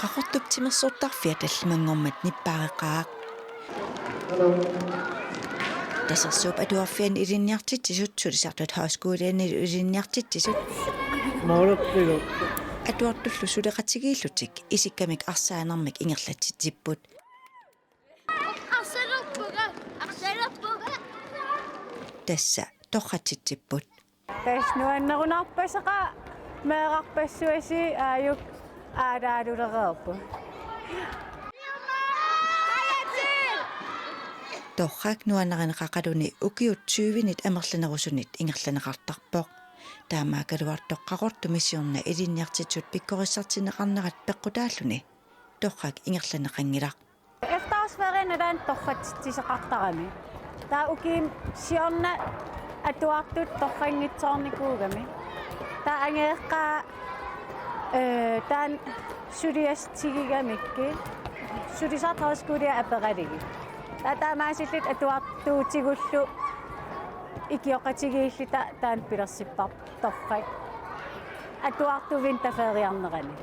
qaqortuptimersuurtarfia tallimangormat nippaareqaaq tasarsuup atuarfian ilinniartitsisut sulisartut hauskuulianni ilinniartitsisut maulappilu atuartullu suleqatigiillutik isikkamik arsaanermik ingerlatsitipput tassa torratitipput tasnuannerunarpasaqa meeqarpassuasi aayuk aadaalulereerpu torrak nuanneranaqaqaluni ukiutsuuvinit amerlanerusunit ingerlaneqartarpoq taamaakaluartoqqaqortu missiorna ilinniartitsut pikkorissartineqarnarat peqqutaalluni torrak ingerlaneqangilaq eftarsferinatan torratittiseqartarami taa ukiim siorna atuartut torrangitsoornikuugami taa angeeqqaa taan suliastigigамикки sulisartaruskuulia apeqaligi таамаасиллит атуартуутигуллу икиоқатигииллита таан пилерсиппар торрак атуартувин тафериарнерани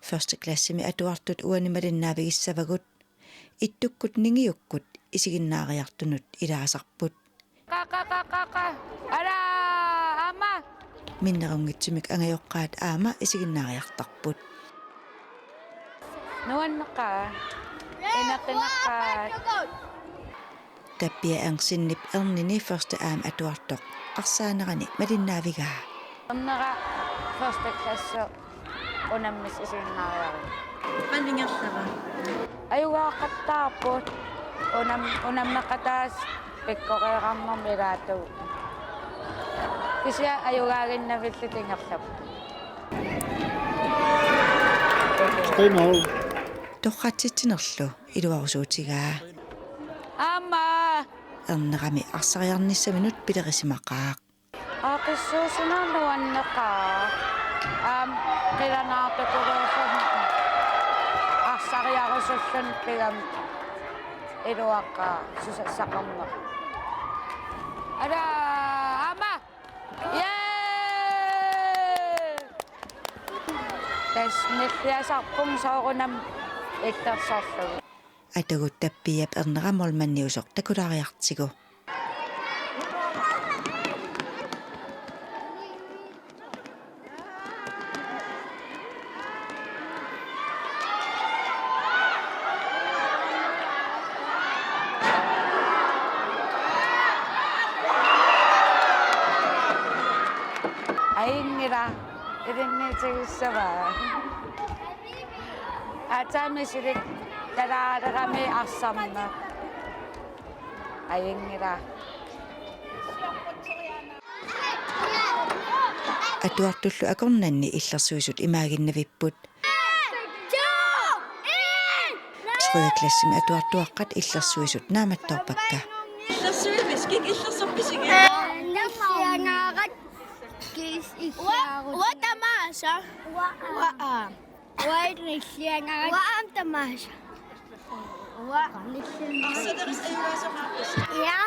første klassimi atuartut uanimalinnaavigissavagut ittukkut ningiukkut isiginnaariartunut ilaasarput ala ama minnerungitsumik angajoqqaat aama isiginnaariartarput nuanneqa inaqinaqaat tappia angsinnip ernini første aam atuartoq arsaanerani malinnaavigaa onnera første klasse unammis isinnaariari manningerlava ayugaaqattaarput unammeqataas pikkoreeqarnermilaatu kisia ayugaaginnavillit ingerlapu qimau torratitinerlu iluarusuutigaa ama ernerami arsariarnissaminut pilerissimaqaaq aqissuusunarluanneqaa qilanaartukuruusun arsariarusullan pigam iluaqqaa susassaqarneq ala ama tasnilliasarpum soorunam iktarsarlugu atagut tappiap erneramol manniusoq takulaariartigu aingira irinnitigissavaa ataamisilik talaalerami arsamma aingira atuartullu akornanni illersuisut imaaginnavipput tredje klassimi atuartuaqqat illersuisut naamattorpakka illersuiviskik illersorpisigi وتماشى وين الشيء وأم تماشى صدرس أيوة سمعتس يا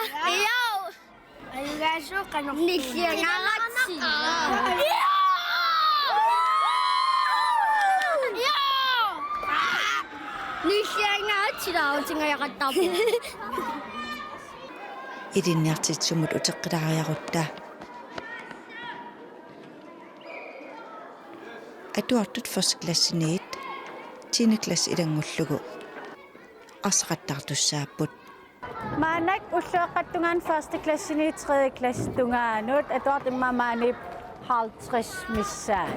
أيوة شو كانوا نشيء نغتسي نشيء نغتسي لا وتنغ يغتاب ilinniartitsumut uteqqilariarutta atuartut første klassiniit 10. klasse ilangullugu arsaqattartussaapput maanak ullueqqattungaan første klassini tredje klasse tungaanut atuartimmaamaanip 50 missaan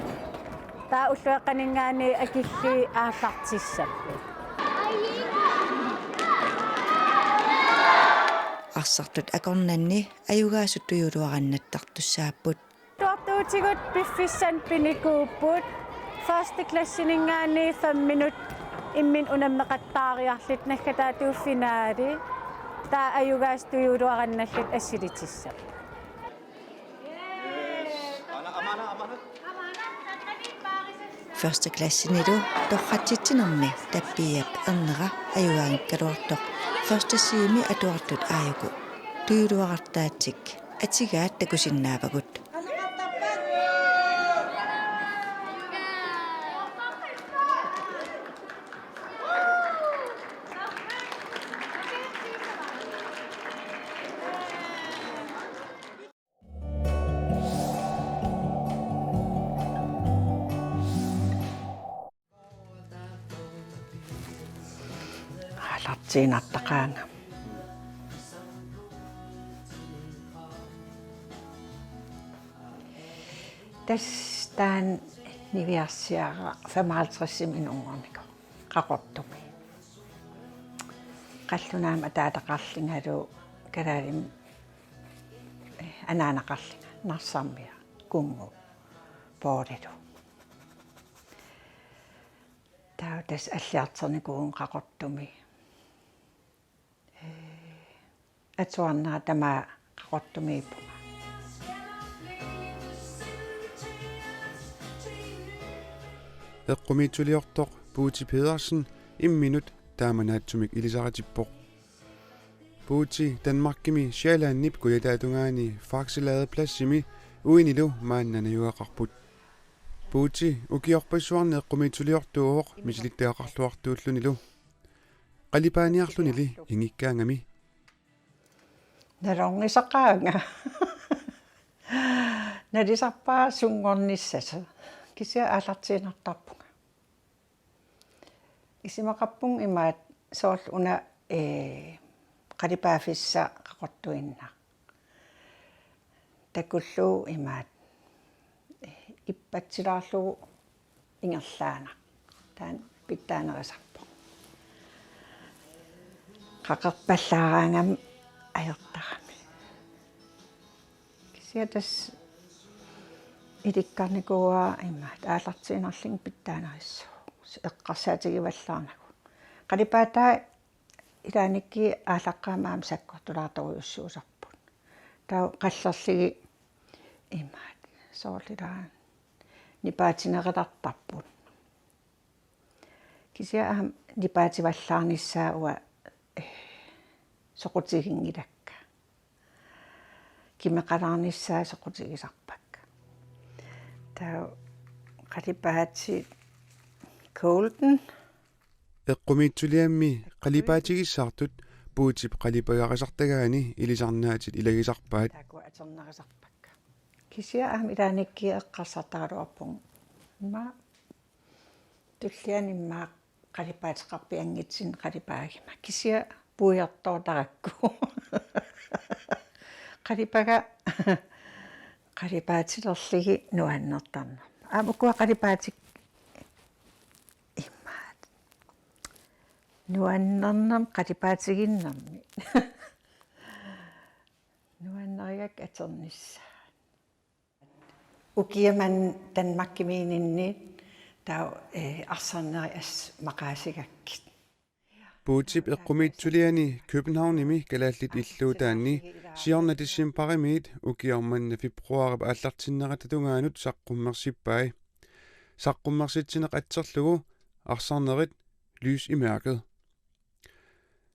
taa ullueqqaningaani akilli aallartissappu arsartut akornanni ajugaasut tujuluarannattartussaapput tuartuutigut piffissan pinikuupput første klassiningaani 5 minut immin unammeqattaariarlit nakkataatuuffinaali taa ajugaas tujuluarannallit assilitissa første klassinilu torratitinermi tappiap ernera ajugaangikkaluartoq første siimi atuartut aajuku tujuluarartaatik atigaat takusinnaavagut аллартиинартақаанга тастаан нивиарсиара 55 минунгорнико qaqortumi qallunaama taataqarlingalu kalaalim anaanaqarlinga narsarmia kungu poorilu tautas alliarternikuun qaqortumi atuarnaa tamaa qaqortumiippunga eqqumiitsuliortoq Puuti Pedersen 1 minut taamanaattumik ilisaqatippoq Puuti Danmarkimi Sjællandnip kujataatungaani Fakselaadepladsimi uinilu maannanajuaqarput Puuti ukiorpassuarne eqqumiitsuliortuuoq misilittaaqarluartuullunilu qalipaaniarlunili ingikkaangami nalornisaqaanga nalisarpaa sungornissasa kisia aallartiinartarpunga isimaqappung imaat soorl una qalipaafissa qaqortuinna takulluu imaat ippatsilaarlugu ingerlaana taan pittaanerisarpo qaqerpallaaraangam ajertarami kisia tas ilikkarnikuua imaat aallartiinarling pittaanerissuu eqqarsaatigivallaarnagu qalipaataa ilaanikki aalaqqaamaam sakkortulaartoruyussuusarput tau qallerligi imaat soorlilaan nipaatinerelartarput kisia aham nipaativallaarnissaa ua soqutigiнгилакка кимеқалаарнissaa соқутигисарпакка тау қалипаати Golden eqqumiitsuliammi qalipaatigissaartut Puutip qalipagarisartagaani ilisarnaatit ilagisarpaat taakua aternerisarpakka kisia aham ilaanikki eqqarsartaraluarpung ma tullianimma qalipaatiqarpiangitsin qalipaagima kisia puiartoortarakku qalipaga qalipaatilerligi nuannertarna aamukua qalipaatik immaat nuannernam qalipaatiginnarmi nuanneriak aternissa ukiaman Danmarkimiininniit tau arsaneri as maqaasigakkit Puutip eqqumiitsuliani Københavnimi kalaallit illuutaanni siornatissimparimiit ukiormanna februarip aallartinneqatatungaanut saqqummersippai saqqummersitsineq atserlugu arsarnerit lys i mørket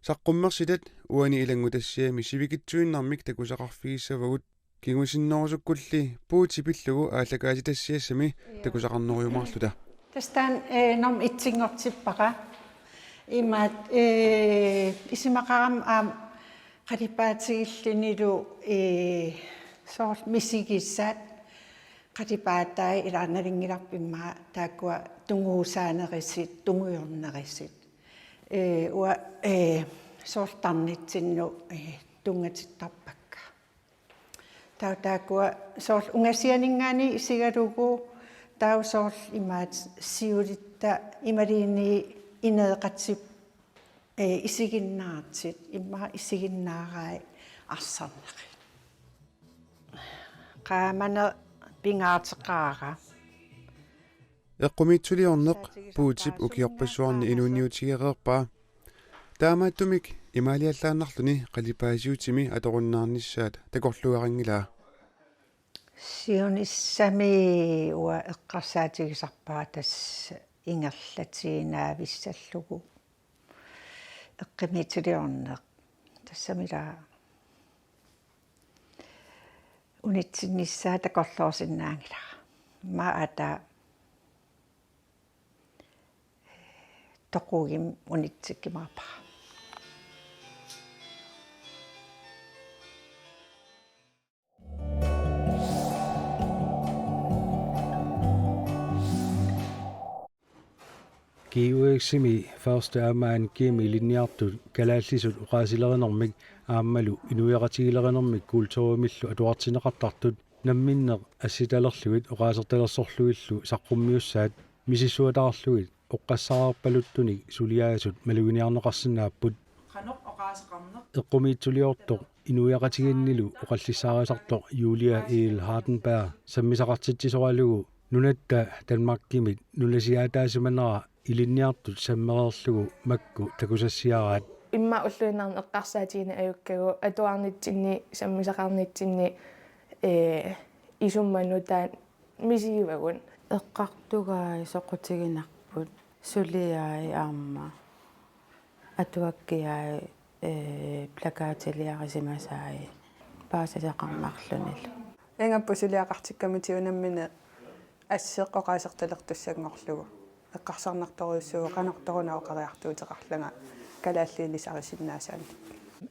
saqqummersitat uani ilangutassiami sivikitsuinnarmik takusaqarfigissavugut kingusinnorsukkulli Puutipillugu aallakaasitassiassami takusaqarnoriumarluta tastaan norm itsingortippaqa imaat isimaqaram aam qalipaatigillinilu soorl misigissaat qalipaatai ilaarnalingilarpimmaa taakua tunguusaanerissit tungujornerissit ua soorl tarnitsinnu tungatittarpakka tau taakua soorl ungasianingaani isigalugu tau soorl imaat siulitta imaliini ineeqatsip isiginnaartit imma isiginnaarai arsanneqi qaamane pingaarteqaara eqqumiitsuliorneq Puutip ukiorpassuarni inuunniutigereerpaa taamaattumik imaaliallaannarluni qalipaasiutimi atoqunnaarnissaat takorluarangilaa siunissami ua eqqarsaatigisarpaa tas ingerlatiinaavissallugu eqqimiitsuliorneq tassamilaa unitsinnissaa takorluorsinnaangila ma ata toqugim unitsikkimaapa kiueksimi første amaan kiimi linniartut kalaallisut uqaasilerenermik aammalu inuiaqatigilerenermik kuultoruimillu atuartineqartartut namminneq assitalerlugit uqaasertalersorluillu saqqummiussaat misissuatarluit oqqassaraarpaluttunik suliaasut maluginiarneqarsinaapput eqqumiitsuliortoq inuiaqatiginnilu oqallissaariasartoq Julia Eel Hardenberg sammisaqartitsisoralugu nunatta Danmarkkimit nunasiaataasimanera ilinniartut sammererlugu makku takusassiaraat имма уллуинаарн эққарсаатигини аюккагу атуарнитсинни саммисақарнитсинни исумманутаан мисигивагун эққартугаи соқутигинарпут сулиаи аама атуаккиаи плакаатилиарисимасаи паасасақармарлунилу энгаппу сулиақартиккамитиунаммина ассеққоқаасерталертуссагнгорлугу эққарсарнарторуйуссугу қанорторуна оқариартуутеқарлага калааллиилисарисиннаасаани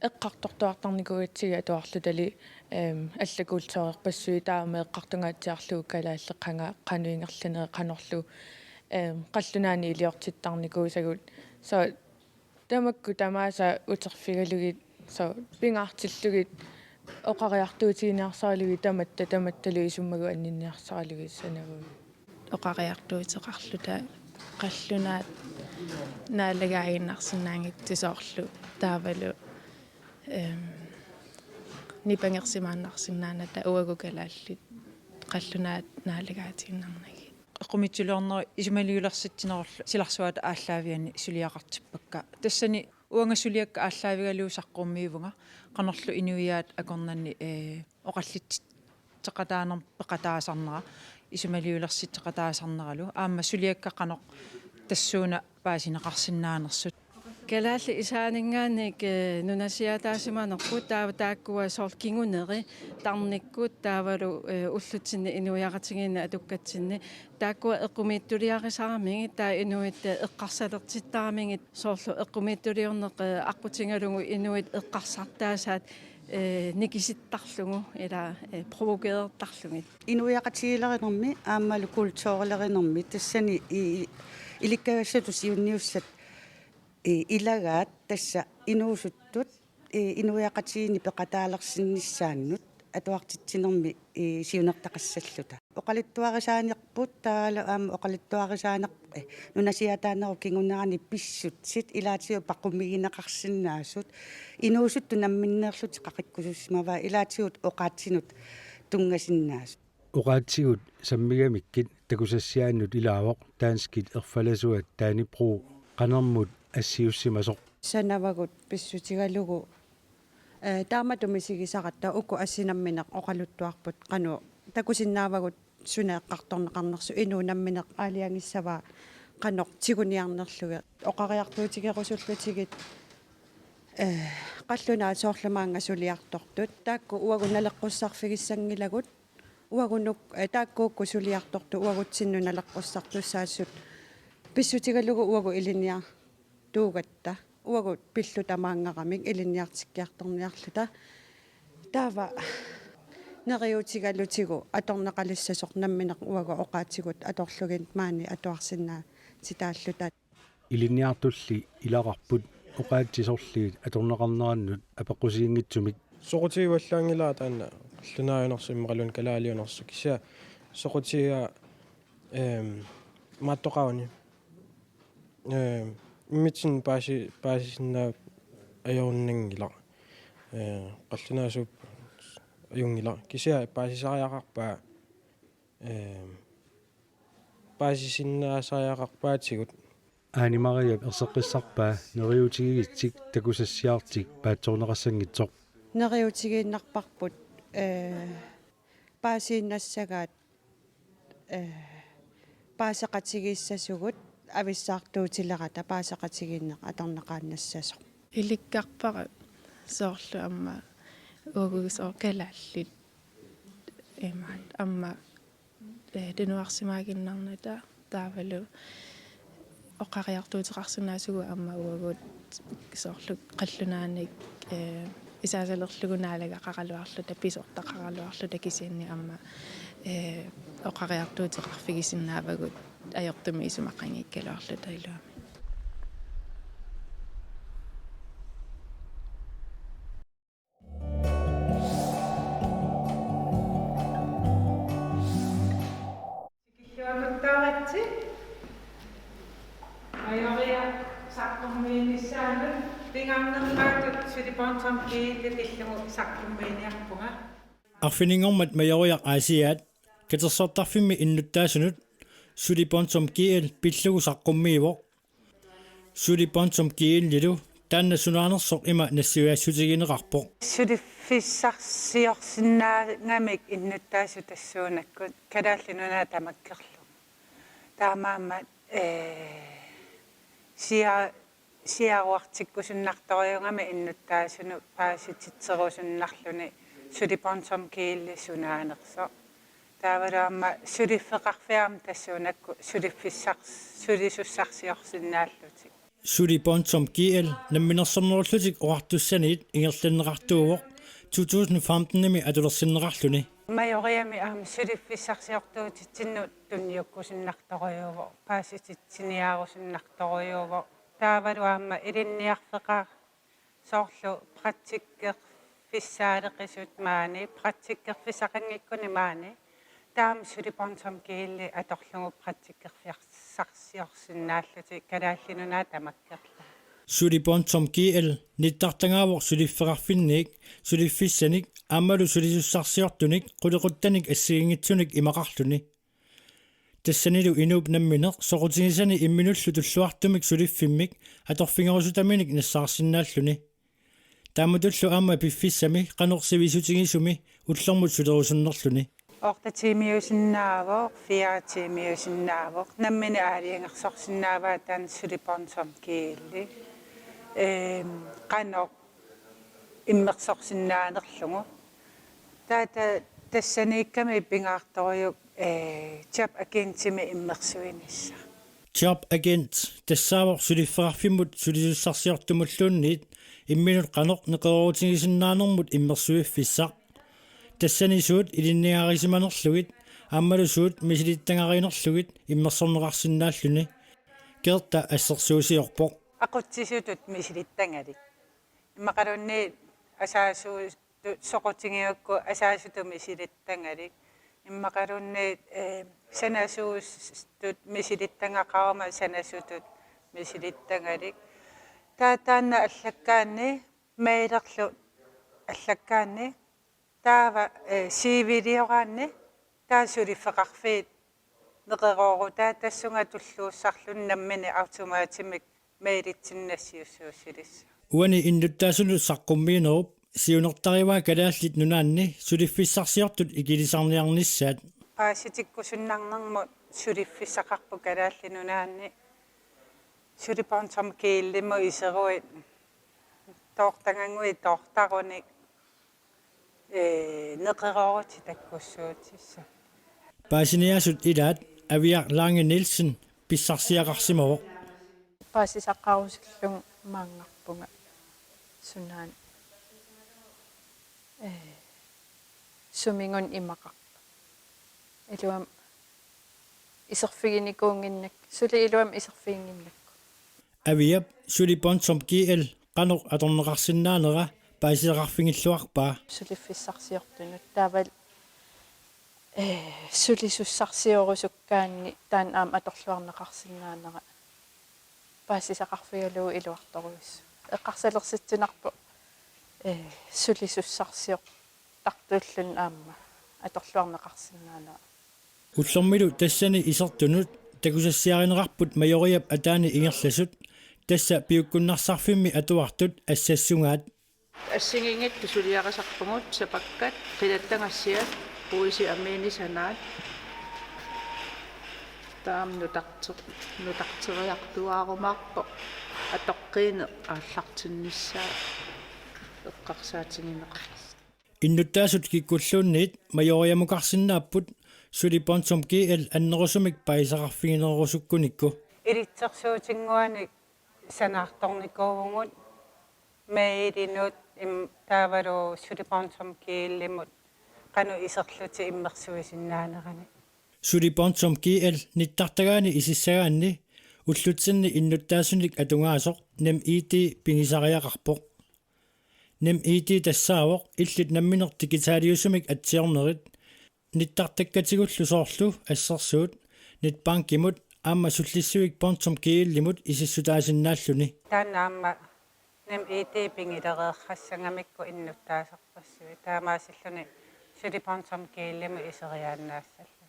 эққартортуартарникугатсиги атуарлутали аллакуултсоорерпассуи таама эққартунгаатсиарлугу калааллеққанга қануингерланеэ қанорлу қаллунаани илиортиттарникуусагут со тамакку тамааса утерфигалугит со пингаартиллугит оқариартуутигиниарсаралуги таматталу исуммагу аннинниарсаралуги санагу оқариартуутеқарлута қаллунаат наалагаагиннарсинаангитсисоорлу таавалу нипангерсимааннарсинааната уагу калааллит қаллунаат наалагаатигиннарнаги эққумитсулиорнери исумалиулерситсинеруллу силарсуат ааллаавиани сулиақартиппакка тассани уангасулиакка ааллаавигалуу саққуммиивунга қанерлу инуиаат акорнанни оқаллит теқатаанер пеқатаасарнера исумалиулерситеқатаасарнералу аама сулиакка қанеқ тассууна паасинеқарсинаанерсут калаалли исаанингаанник нунасиатаасиманерпут таава тааккуа сооркингунери тарниккут таавалу уллутсинни инуиақатигиина атуккатсинни тааккуа эққумииттулиарисаарамиги таа инуит эққарсалертиттаарамиги соорлу эққумииттулиорнеқ аққутингалугу инуит эққарсартаасаат никиситтарлугу ила провокеертарлуги инуиақатигилеринерми ааммалу культуурилеринерми тассани иликкагассатус иунниуссат илагаат тасса инуусуттут инуиақатигини пеқатаалерсиннissaannут атуартитсинерми сиунертақассаллута оқалиттуарисааниарпут таала аама оқалиттуарисаанер нунасиатаанеру кингунерани писсут сит илаатиу паққумигинеқарсиннаасут инуусутту намминнеерлут қақиккусуссимава илаатиут оқаатсинут тунгасиннаас уqaatsигут саммигамиккит такусассиааннут илаавоқ таанскит ерфаласуат таанипруу qanarmut ассиуссимасоқ санавагут писсутигалугу тааматумисигисақатта уку ассинамминеқ оқалуттуарпут қану такусиннаавагут сунеэққарторнеқарнерсу инуунамминеқ аалиангиссава қаноқ тигуниарнерлуги оқариартуутигерусуллутигит қаллунаа соорлумаанга сулиартортут таакку уагу налеққуссарфигиссангилагут уагунук тааккуукку сулиарторту уагутсинну налеққуссартуссаассут писсутигалугу уагу илиниар туугатта уагу пиллу тамаангақамик илиниартиккиарторниарлута таава нериутигалутигу аторнеқалиссасоқ намминеқ уагу оқаатигут аторлугин маани атуарсиннаа ситааллута илиниартулли илақарпут оқаатсисорлигит аторнеқарнераннут апеққусиингитсумик соқутигуаллаангилаа таана лунааёнерсиммақалун калаалиунерсу кися соқутига маттоқауни митсин паасинна аёрнангила қаллунаасуп аюнгила кися паасисариақарпаа паасисиннаасариақарпаатигут анимариап ерсеққиссарпаа нериутигигитсик такусассиартик паатсорнеқассангитсоқ нериутигииннарпарпут паасииннассагаат паасеқатигииссасугут ависсаартуутилерата паасеқатигииннеқ аторнеқааннассасоқ иликкарпара соорлу амма угугсоо калааллит эмаат амма денуарсимаагиннарната таавалу оқариартуутеқарсинаасугу амма уагут соорлу қаллунааник исаасалерлугунааlega qaqaluarluta pisortaqaqaluarluta kisiinni amma оқариартуутеқарфигисиннаавагут аёртуми исумаққангиккалуарлута илуами Sakkummiinissaanut pingaannerpaatut Siliponsom kiillikillugu sakkummiiniarpunga. Arfiningormat majoriaq aasiaat katersortarfimmi innuttaasunut Siliponsom kiil pillugu saqqummiivoq Siliponsom kiillilu taanna sunaanersoq ima nassiuaassutigineqarpoq Sulifissarsiorsinnaangamik innuttaasu tassuunakkut kalaallinunaa tamakkerlu taamaammat siaruartikkusunnartoriungama innuttaasunu paasititserusunnarluni Siliponsom kiilli sunaanerso taavalaamma sulifeqarfiaam tassuunakku sulisussarsiorsinnaalluti Siliponsom kiil namminersornerullutik oartussaniit ingerlanneqartuuvoq 2015-nimi atulersinneqarluni majoriami aam sulifissarsiortuutitsinnu tunniukkusinnartoriuvo paasititsiniaarusinnartoriuvo taavaluaamma ilinniarfeqaa soorlu pratikkerfissaaleqisut maani pratikkerfisaqangikkuni maani taam Siliponsom kiilli atorlugu pratikkerfiarsarsiorsinnaalluti kalaallinunaa tamakkerlu Siliponsom kiil nittartangaavoq suliffeqarfinniik sulifissanik aammalu sulisussarsiortunik qulequttanik assigingitsunik imaqarluni tassanilu inuup nammineq soqutigisani imminullu tulluartumik suliffimmik atorfingerusutaminik nassarsinnaalluni taamutullu aamma piffissami qanorsivisutigisumi ullermut sulerusunnerluni Ortatimiusinnaavoq fiatimiusinnaavoq nammini aaliangersorsinnaavaa taan Siliponsom kiilli qanoq immersorsinnaanerlugu taata tassaniikkami pingaartoriuk job agentimi immersuinissa job agent tassaavoq suliffeqarfimmut sulisussarsiortumulluunniit imminut qanoq neqeruutigisinnaanэрmut immersuiffissaq tassanisuut ilinniaarisimanerlugit aammalusuut misilittangaariinerlugit immersorneqarsinnaalluni kerta assersuusiorpoq aqutsisutut misilittangali immaqalunni asaasuu soqutigiukku asaasutu misilittangali immaqalunni sanasuustut misilittangaqaruma sanasutut misilittangali taataanna allakkaanni mailerlu allakkaanni taava siivilioraanni taasuliffeqarfiit neqeroorutaa tassunga tulluussarlun nammini automatimik mailitsinnassiussuussilissa uani innuttaasunu saqqummiinerup siunertarivaa kalaallit nunaanni suliffissarsiortut ikilisarniarnissaat paasitikkusunnarnermut suliffissaqarpu kalaallinunaanni Siliponsom kiillimu iseruit toortangangui toortarunik neqerooruti takkussuutissa paasiniasut ilaat aviaq Lange Nielsen pissarsiaqarsimawoq paasisaqarusillung maangarpunga sunaan sumingun imaqarpa iluam iserfiginikuunginnak suli iluam iserfiginginnakku aviap Siliponsom kiil qanoq atorneqarsinnaanera paasiaqarfingilluarpaa sulifissarsiortunut taaval sulisussarsiorusukkaanni taan aam atorluarneqarsinnaanera paasisaqarfigalugu iluartoruissu eqqarsalersitunarpu sulisussarsior tartuullun aamma atorluarneqarsinnaanera ullermilu tassani isertunut takusassiarineqarput majoriap ataani ingerlasut tassa piukkunnarsarfimmi atuartut assassungaat assingingittu suliaqasarpungut sapakkat qilattangassiat puisi amiinisanaat taam nutarteriartuaarumaarpo atoqqiine aallartinnissaa eqqarsaatingineqarpas innuttaasut kikkulluunniit majoriamuqarsinnaapпут Siliponsom kiil annerusumik paisaqarfiginerusukkunikku ilitsersuutinguanik sanaartornikuugungut mailinut taavalu Siliponsom kiillimut qanu iserluti immersuisinnaanerani Siliponsom kiil nittartagaani isissagaanni ullutsinni innuttaasunik atungaasoq nem IT pingisariaqarpoq nem IT tassaawoq illit nammineq digitaaliusumik atsiornerit nittartakkatигуллу соорlu ассерсуут нитбанкимут аама суллиссуик понтсом киилlimут исиссутаасиннааллуни тааннаама нам ити пингилереерхассангамикку иннуттаасарпассуи таамаасиллуни сулипонсом кииллиму исериааннаассал